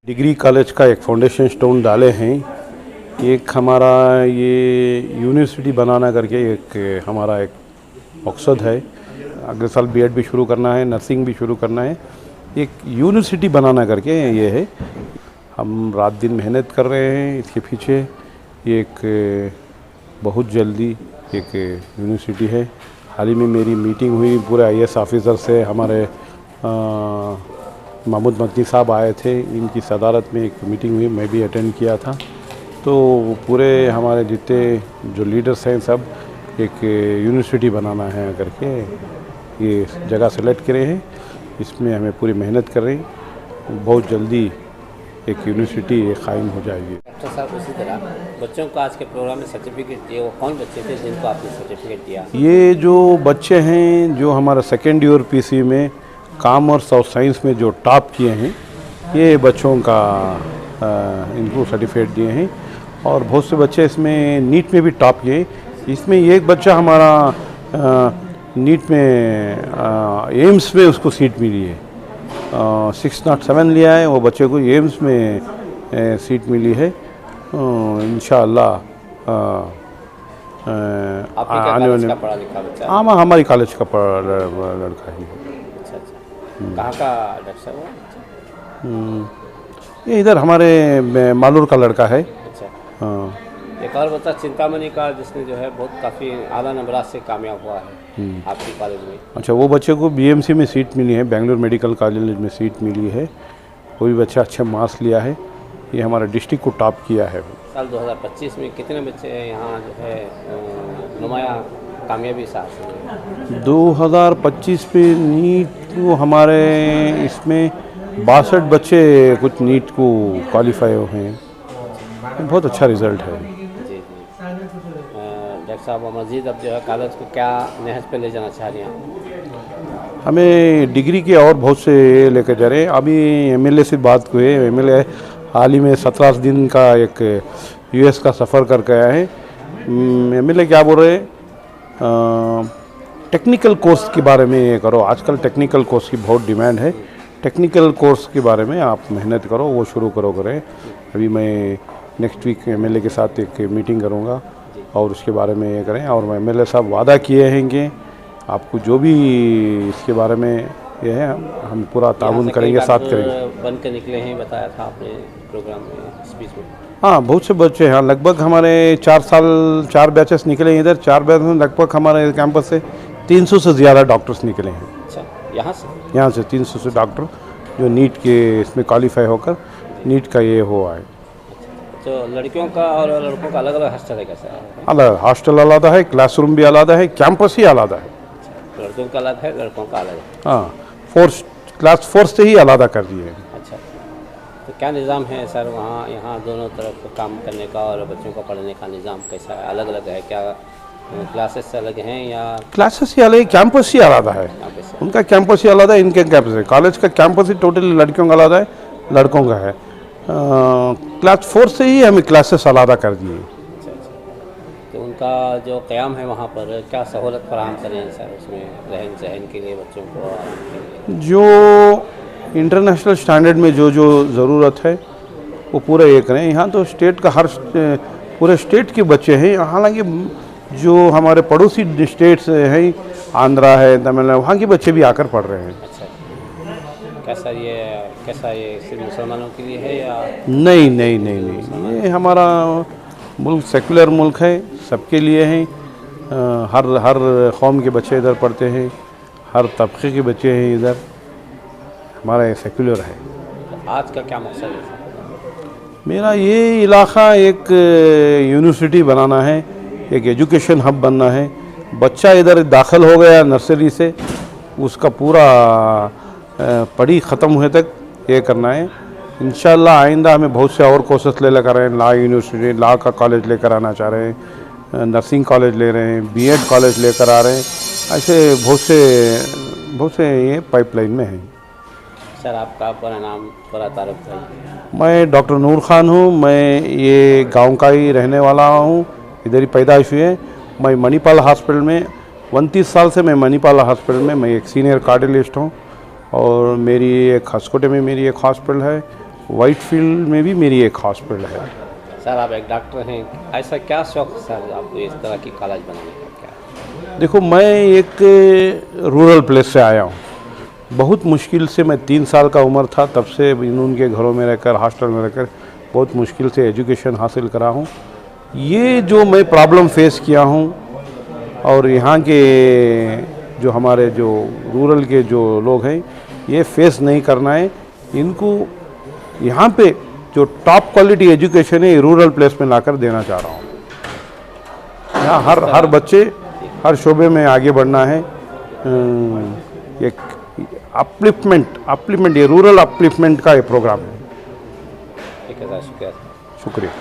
Degree college का एक foundation stone डाले हैं। एक हमारा ये यूनिवर्सिटी बनाना करके एक हमारा एक मकसद है। अगले साल बीएड भी शुरू करना है, नर्सिंग भी शुरू करना है। एक यूनिवर्सिटी बनाना करके ये है। हम रात दिन मेहनत कर रहे हैं इसके पीछे। एक बहुत जल्दी एक यूनिवर्सिटी है। हाल ही में मेरी मीटिंग हुई पूरे आईएएस ऑफिसर से। हमारे महमूद मदनी साहब आए थे, इनकी सदारत में एक मीटिंग हुई, मैं भी अटेंड किया था। तो पूरे हमारे जितने जो लीडर्स हैं सब एक यूनिवर्सिटी बनाना है करके ये जगह सेलेक्ट करे हैं। इसमें हमें पूरी मेहनत कर रहे हैं। बहुत जल्दी एक यूनिवर्सिटी कायम हो जाएगी। डॉक्टर साहब, उसी तरह बच्चों को आज के प्रोग्राम में सर्टिफिकेट दिए, वो कौन बच्चे थे जिनको आपने सर्टिफिकेट दिया? ये जो बच्चे हैं जो हमारा सेकेंड ईयर पीसी में कॉमर्स और साइंस में जो टॉप किए हैं, ये बच्चों का इनको सर्टिफिकेट दिए हैं। और बहुत से बच्चे इसमें नीट में भी टॉप किए। इसमें एक बच्चा हमारा नीट में एम्स में उसको सीट मिली है। 607 लिया है वो बच्चे को, एम्स में सीट मिली है। इंशाअल्लाह आने वाले पढ़ा लिखा बच्चा? हाँ, हमारी कॉलेज का लड़का ही है। अच्छा। कहाँ का डॉक्टर साहब? ये इधर हमारे मालूर का लड़का है। अच्छा। हाँ। एक और बच्चा चिंतामणि का, जिसने जो है बहुत काफ़ी आला नंबरात से कामयाब हुआ है आपकी कॉलेज में। अच्छा, वो बच्चे को बीएमसी में सीट मिली है, बेंगलुरु मेडिकल कॉलेज में सीट मिली है। वो भी बच्चा अच्छे मार्क्स लिया है। ये हमारा डिस्ट्रिक्ट को टॉप किया है। साल 2025 में कितने बच्चे यहाँ जो है नुमाया कामयाबी से हासिल हुए? 2025 में नीट को हमारे इसमें 62 बच्चे कुछ नीट को क्वालिफाई हुए हैं। बहुत अच्छा रिज़ल्ट है। जी। डॉक्टर साहब, मज़ीद अब जो है कॉलेज को क्या नहज पे ले जाना चाह रहे हैं? हमें डिग्री के और बहुत से लेकर जा रहे हैं। अभी एमएलए से बात हुई। एमएलए हाल ही में 17 दिन का एक यूएस का सफ़र करके आया है। एमएलए क्या बोल रहे हैं, टेक्निकल कोर्स के बारे में ये करो। आजकल टेक्निकल कोर्स की बहुत डिमांड है। टेक्निकल कोर्स के बारे में आप मेहनत करो, वो शुरू करें। अभी मैं नेक्स्ट वीक एमएलए के साथ एक मीटिंग करूँगा और उसके बारे में ये करें। और एमएलए साहब वादा किए हैं कि आपको जो भी इसके बारे में ये है हम पूरा ताउन करेंगे, साथ करेंगे। बन के निकले हैं, बताया था आपने प्रोग्राम में, स्पीच में। हाँ, बहुत से बच्चे हैं। लगभग हमारे 4 बैचेस निकले हैं इधर। 4 बैच में लगभग हमारे कैंपस से 300 से ज़्यादा डॉक्टर्स निकले हैं। अच्छा, यहाँ से 300 से डॉक्टर जो नीट के इसमें क्वालिफाई होकर नीट का ये हुआ है। तो लड़कियों का और लड़कों का अलग अलग हॉस्टल है कैसा है? अलग हॉस्टल अलग है, क्लासरूम भी अलग है, कैंपस ही अलग है। लड़कियों का अलग है, लड़कों का अलग है। हाँ, क्लास 4 से ही अलग कर दिए। अच्छा, तो क्या निज़ाम है सर वहाँ, यहाँ दोनों तरफ काम करने का और बच्चों का पढ़ने का निज़ाम कैसा है? अलग अलग है क्या? क्लासेस अलग हैं या? क्लासेस ही अलग है, कैंपस ही अलग है। उनका कैंपस ही अलग है, इनके कैंपस है। कॉलेज का कैंपस ही टोटली लड़कियों का अलग है, लड़कों का है। क्लास 4 से ही हमें क्लासेस अलग कर दिए। अच्छा। तो उनका जो क़याम है वहाँ पर क्या सहूलत फराहम करें सर उसमें, रहन सहन के लिए बच्चों को? जो इंटरनेशनल स्टैंडर्ड में जो ज़रूरत है वो पूरे ये करें। यहाँ तो स्टेट का पूरे स्टेट के बच्चे हैं। हालांकि जो हमारे पड़ोसी स्टेट्स हैं, आंध्रा है, तमिलनाडु, वहाँ के बच्चे भी आकर पढ़ रहे हैं। अच्छा, कैसा ये सिर्फ मुसलमानों के लिए है या? नहीं, ये हमारा मुल्क सेकुलर मुल्क है, सबके लिए है। हर कौम के बच्चे इधर पढ़ते हैं, हर तबके के बच्चे हैं इधर। हमारा सेकुलर है। आज का क्या मकसद है? मेरा ये इलाका एक यूनिवर्सिटी बनाना है, एक एजुकेशन हब बनना है। बच्चा इधर दाखिल हो गया नर्सरी से, उसका पूरा पढ़ी ख़त्म हुए तक ये करना है। इंशाअल्लाह आइंदा हमें बहुत से और कोर्सेस ले लेकर आए हैं। लॉ यूनिवर्सिटी, लॉ का कॉलेज लेकर आना चाह रहे हैं, नर्सिंग कॉलेज ले रहे हैं, बीएड कॉलेज लेकर आ रहे हैं। ऐसे बहुत से ये पाइपलाइन में हैं। सर, आपका पूरा नाम, पूरा तारुफ है? मैं डॉक्टर नूर खान हूँ। मैं ये गांव का ही रहने वाला हूँ, इधर ही पैदाइश हुई है। मैं मणिपाल हॉस्पिटल में 29 साल से मैं मणिपाल हॉस्पिटल में मैं एक सीनियर कार्डियोलॉजिस्ट हूँ। और मेरी एक हसकोटे में मेरी एक हॉस्पिटल है वाइटफील्ड में भी मेरी एक हॉस्पिटल है। सर आप एक डॉक्टर हैं, ऐसा क्या शौक सर आपको इस तरह की कॉलेज बनाने का क्या? देखो, मैं एक रूरल प्लेस से आया हूँ। बहुत मुश्किल से, मैं 3 साल का उम्र था तब से उनके घरों में रहकर, हॉस्टल में रहकर बहुत मुश्किल से एजुकेशन हासिल करा हूँ। ये जो मैं प्रॉब्लम फेस किया हूँ और यहाँ के जो हमारे जो रूरल के जो लोग हैं, ये फेस नहीं करना है। इनको यहाँ पे जो टॉप क्वालिटी एजुकेशन है, रूरल प्लेस में लाकर देना चाह रहा हूँ। यहाँ हर बच्चे हर शोबे में आगे बढ़ना है। एक अपलिफ्टमेंट, ये रूरल अपलिफ्टमेंट का ये प्रोग्राम है। ठीक है सर, शुक्रिया। शुक्रिया।